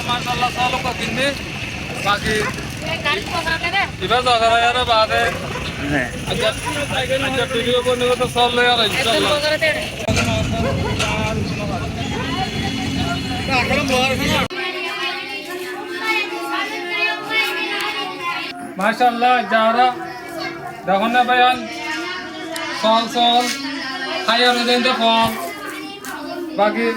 माशाल्लाह सालों का किन्ने बाकी इधर तो अगर यार बात है अच्छा वीडियो करने को तो साल ले यार इंशाल्लाह माशाल्लाह जारा देखो ना बयान साल साल खायर दिन तो फॉल बाकी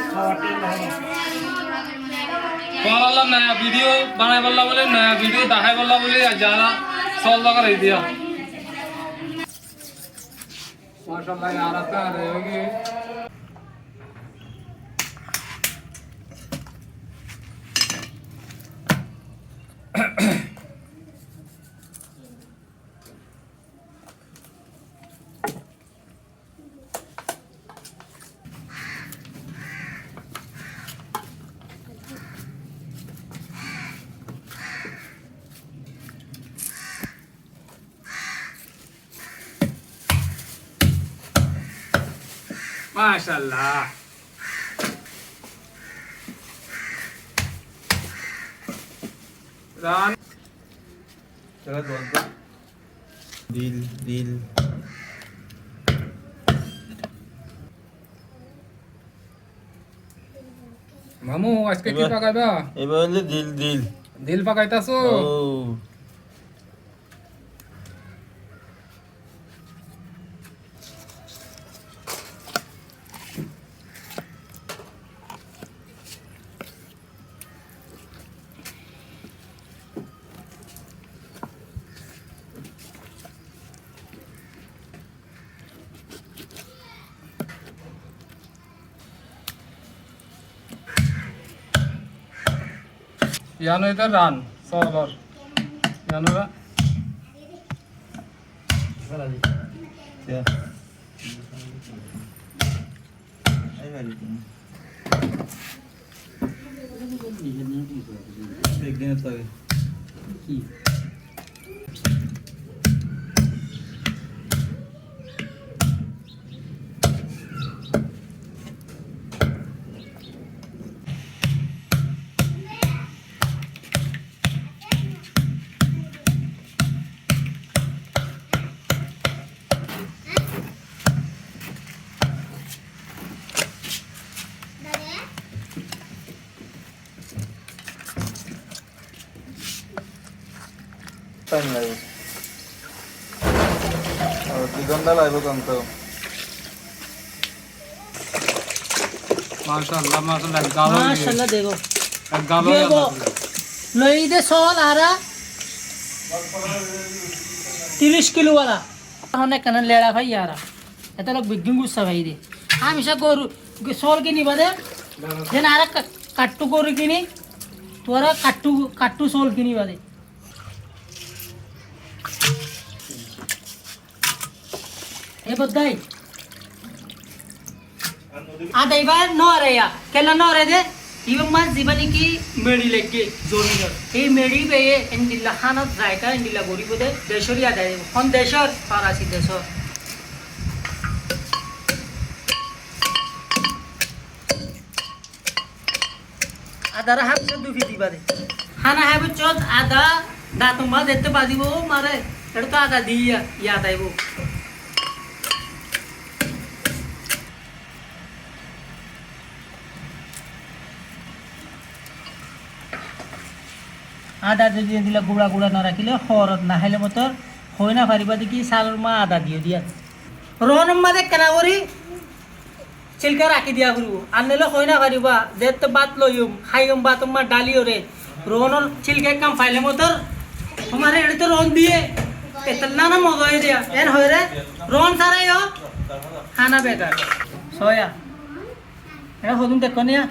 वाला नया वीडियो बनाए वाला बोले नया वीडियो दिखाए वाला बोले ज़्यादा सॉल्व लगा रही दिया माशाल्लाह यार आता रहेगी माशाल्लाह रान चलो बोलते दिल दिल मामू आज के की पकाइबा এবার হলো দিল দিল दिल पकाइताছো ও यानो इधर रान सॉल्वर यानो रा Ya. Ay balik mo. Bigyan na tayo. Time live. और किधर लाइव कौन तो? माशाल्लाह माशाल्लाह गालो माशाल्लाह देखो गालो देखो लोई दे सोल आ रहा 30 किलो वाला हमने कनन लेड़ा भाई यार ऐसा लोग बिग्गिंग गुस्सा भाई दे हमेशा गोरु सोल की नहीं बदे जे नारा कट्टू गोरु की नहीं तोरा कट्टू सोल की नहीं बदे ये बद्दाई आधा बार नो रहे या केला नो रहे दे इवन मार जीवनी की मेडी लेके जोड़ी कर ये मेडी पे ये इंडिला खाना जायका इंडिला गोरी को दे देशोरी आधा है कौन देशोर पारासी देशोर आधा रहा हम दूसरी दीवार है खाना है वो चौथ आधा दांतों में देते बाजी वो मारे लड़का आधा दिया याद है वो आधा যদি দিলা গুড়া গুড়া না রাখিলে হরত না খাইলে মতর হয় না পারিবা দেখি সালর মা আধা দিও দিয়া রহনম মাদে কেনা করি চিলকা রাখি দিয়া করব আনলে হয় না পারিবা যেতে বাত লইম খাইম বাত মা ডালিও রে রহনর চিলকা কাম ফাইলে মতর তোমারে এড়ে তো রন দিয়ে এতনা না মগাই দিয়া এন হয় রে রন সারাইও খানা বেকার সোয়া এ হদুম দেখনিয়া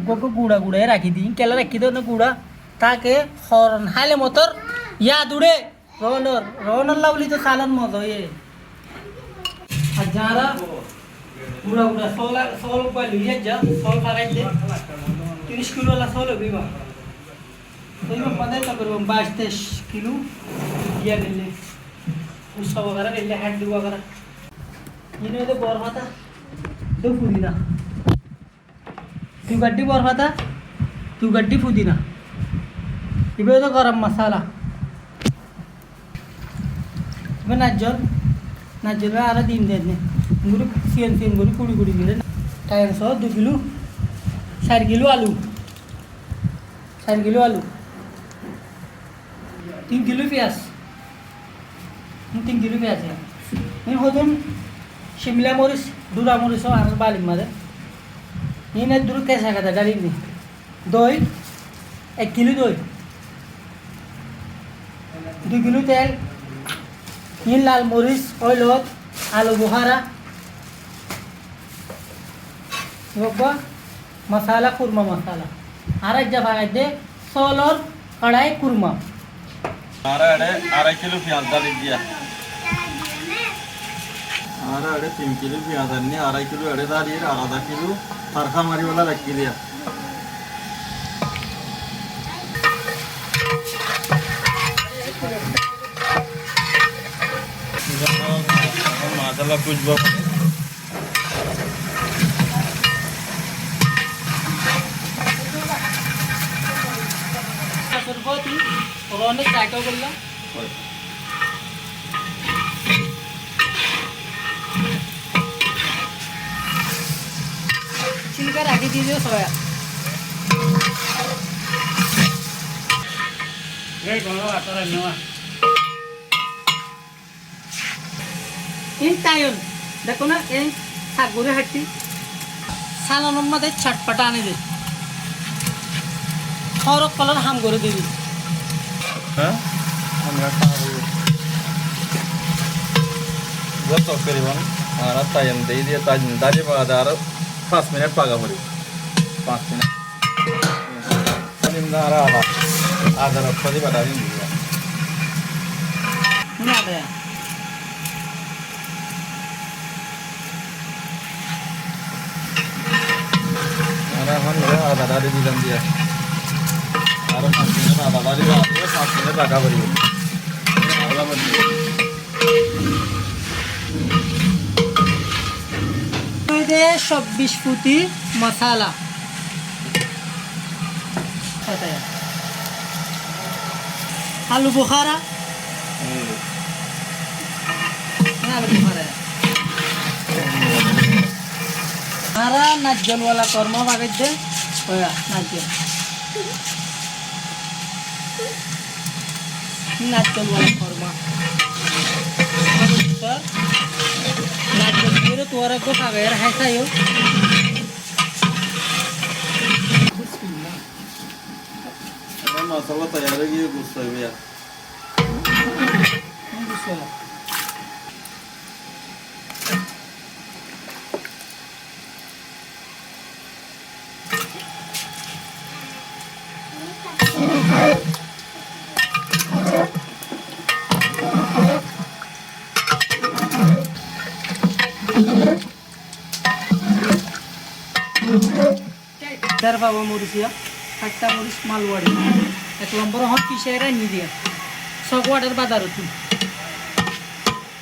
গগো গুড়া গুড়া রাখি দিই কেলা রাখি দো না গুড়া ताकि हॉर्न हाले मोटर याद उड़े रोनर रोनर लावली तो सालन मजा ये हजारा पूरा पूरा सोल पर लिए जा सोल पकाई दे 30 किलो वाला सोल भी बा तो ये पता है करो 22 किलो दिया मिलने उसका वगैरह मिलने हैंड वगैरह ये तो बोर माता दो पुदीना तू गड्डी बोर माता तू गड्डी पुदीना এবার তো গরম মশলা এবার নাজ্জল আরো ডিম দেন গুড়ি সিএন গুড়ি কুড়ি দিলে টাইম সহ 2 কিলো 4 কিলো আলু 3 কিলো পেঁয়াজ 3 কিলো পেঁয়াজ এই হদম শিমলা মরিচ দুরা মরিচ আর বালিম মাঝে এই না দূর কেসা কাটা ডালি নি দই 1 কিলো দই 2 কিলো তেল এই লাল মরিচ অইলত আলু বুখারা লোবা মশলা কুরমা মশলা আর এক জায়গা দে সোলর কড়াই কুরমা আড়াই কিলো পেঁয়াজ ডালি দিয়া আর 3 কিলো পেঁয়াজ আনি 2.5 কিলো এড়ে দাঁড়িয়ে আর 1/2 কিলো তরকা মারিওয়ালা রাখি দিয়া মাসালা কুচবো অনেক জায়গা বললাম छिलका राखी दीजिए सोया টাইন দেখো না এই সাগরে হাঁটি সালানোর মধ্যে ছটপটা আনে দে খরক কলার হাম করে দিবি হ্যাঁ আমরা খাবো যত করিবান আর টাইম দেই দিয়ে তাজ দাঁড়িয়ে পাওয়া আর 5 মিনিট পাগা পড়ি 5 মিনিট নিম্ন আর আধা রক্ষা বাটা দিন দিয়া না দে আর এখন আধা দাঁড়িয়ে দিলাম দিয়া আর 5 মিনিট আধা দাঁড়িয়ে 5 মিনিট পাগা পড়ি দে 26 ফুটি মশলা आलू बुखारा आरा नाजल वाला कर्मा बागे दे होया नाजल वाला कर्मा सर नाजल मेरे तोरा को कागेर है सायो मसाला तैयार है ये गुस्सा है भैया चार बाबा मुरिसिया একটা মরিচ মালওয়াড়ি 1 নম্বর হট পিছেরা নি দিয়া সকওয়াটার বাজার হতো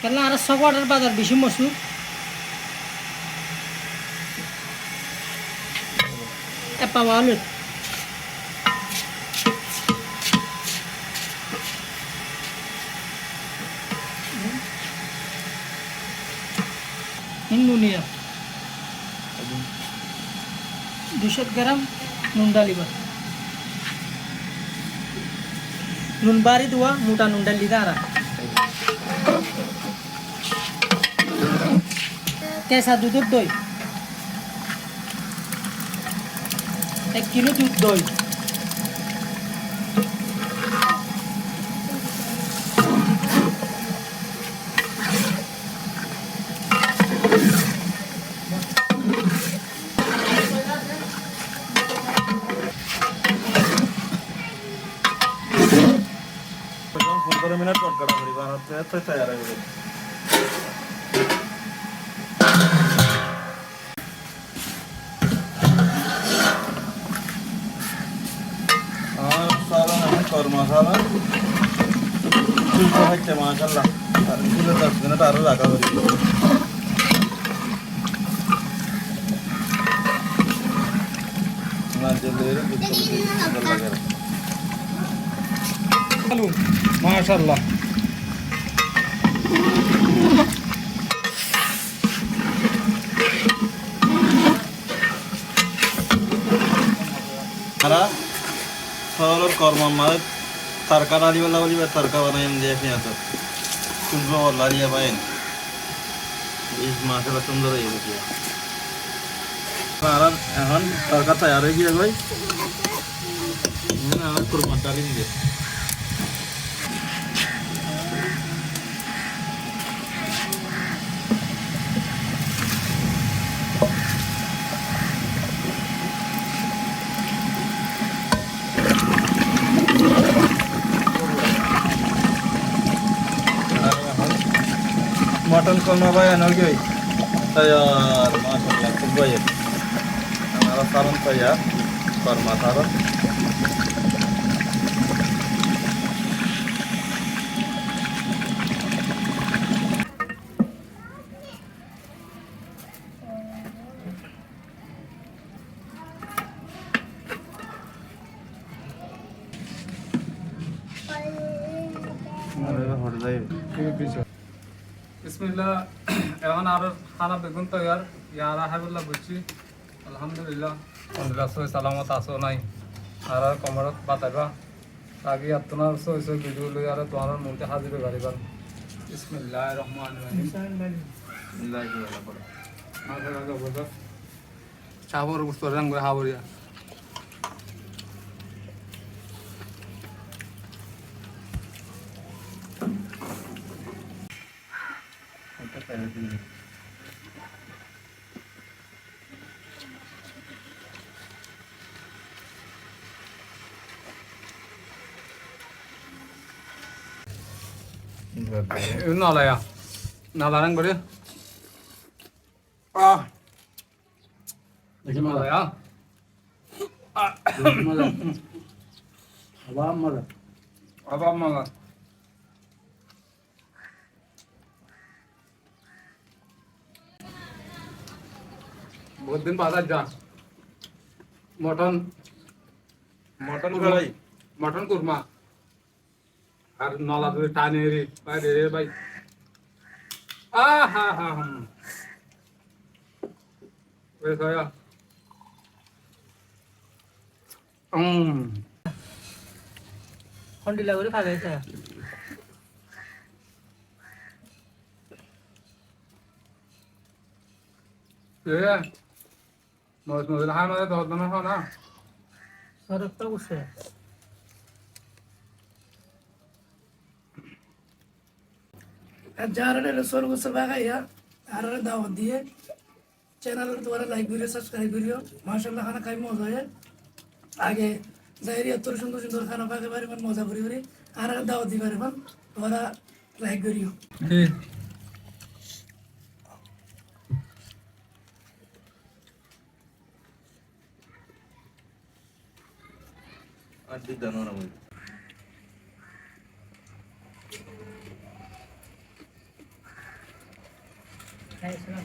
কেন আর সকওয়াটার বাজার বেশি মশুর এপা ওয়ালে ইন্দোনেশিয়া 200 গ্রাম নুন ডালিবা নুন বাড়ি দেওয়া মোটা নুন ডালি দাঁড়া কেঁচা দুধের দই 1 কিলো দুধ দই मिनट कटकड़ा परिवार तो तैयार है सारा और मसाला माशाल्लाह 10 मिनट और लगा ना जल्दी আলু মাশাআল্লাহ। তারা সরল কর্ম মানে তরকা ডালিওয়ালা বলিবা তরকা বানাই দিয়ে পেঁয়াজ সুন্দর লাড়িয়া পাইন এই মাছটা সুন্দর হয়ে গেছে। আর এখন তরকা তৈরি হয়ে গিয়ে ভাই আর কোরমা ডালি দিয়ে मटन कोरमा भाई अनोगे तैयार माशाल्लाह खूब भाई हमारा सालन तैयार कोरमा सारा अरे हट जाए বিসমিল্লাহ। এখন আর খানা বেগুন তৈয়ার ইয়ারা হাবিল্লাহ বুঝছি আলহামদুলিল্লাহ আলহামদুলিল্লাহ সই সালামত আসো নাই আর কমরত বাতাইবা আগে আর তোমার সই সই ভিডিও লই আর তোমার মনতে হাজির গাড়িবার। বিসমিল্লাহ রহমান রহিম। চাবর বুঝতে রঙ করে হাবরিয়া nalaya nalarang beri nalaya apa malah बहुत दिन बाद आज जा मटन मटन कढ़ाई मटन कुरमा আর নলা ধরে টানে রে ভাই রে ভাই হা হা ওই সায়া খন্ডিলা করে ফাগাইছে এ মজ মজ হাই মানে দশ দিন হয় না সরফটা বসে যারা রসুল গোসল বাগাইয়া আর দাওয়াত দিয়ে চ্যানেলের দ্বারা লাইক করিও সাবস্ক্রাইব করিও মাশাআল্লাহ খানা খাই মজা হয় আগে যাইরি এত সুন্দর সুন্দর খানা পাকে পারিবেন মজা করি করি আর দাওয়াত দিতে পারিবেন তোরা লাইক করিও আড্ডি দানো না ভাই খাইছিলাম